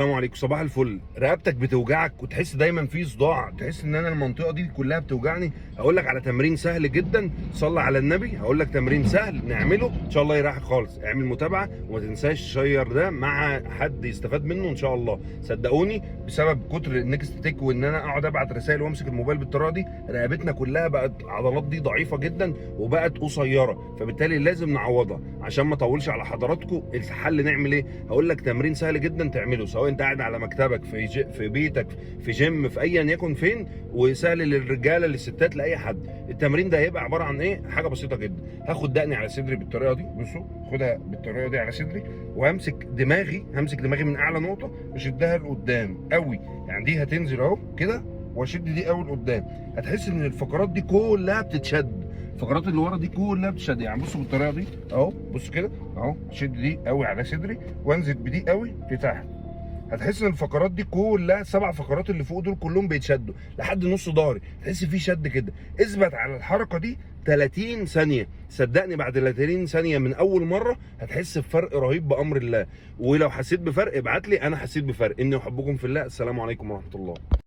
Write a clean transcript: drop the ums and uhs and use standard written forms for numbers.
السلام عليكم، صباح الفل. رقبتك بتوجعك وتحس دايما في صداع، تحس ان انا المنطقه دي كلها بتوجعني، هقول لك على تمرين سهل جدا. صلي على النبي. هقول لك تمرين سهل نعمله ان شاء الله يريحك خالص. اعمل متابعه وما تنساش تشير ده مع حد يستفاد منه ان شاء الله. صدقوني بسبب كتر النكست تيك وان انا اقعد ابعت رسائل وامسك الموبايل بالطريقه دي، رقبتنا كلها بقت عضلات دي ضعيفه جدا وبقت قصيره، فبالتالي لازم نعوضها. عشان ما اطولش على حضراتكم، الحل نعمل ايه؟ هقول لك تمرين سهل جدا تعمله، سواء انت قاعد على مكتبك في بيتك في جيم في ايا يكن فين، وسهل للرجاله للستات لاي حد. التمرين ده هيبقى عباره عن ايه؟ حاجه بسيطه جدا. هاخد دقني على صدري بالطريقه دي، بصوا خدها بالطريقه دي على صدري، وهمسك دماغي، من اعلى نقطه واشدها لقدام قوي. يعني دي هتنزل اهو كده، واشد دي قوي لقدام. هتحس ان الفقرات دي كلها بتتشد، الفقرات اللي ورا دي كلها بتشد. يعني بصوا بالطريقه دي اهو، بصوا كده اهو، اشد دي قوي على صدري وانزل بدي قوي لتحت. هتحس ان الفقرات دي كلها، 7 فقرات اللي فوق دول كلهم بيتشدوا لحد نص ظهري، تحس في شد كده. اثبت على الحركه دي 30 ثانيه، صدقني بعد 30 ثانيه من اول مره هتحس بفرق رهيب بامر الله. ولو حسيت بفرق ابعت لي، انا حسيت بفرق. اني احبكم في الله. السلام عليكم ورحمه الله.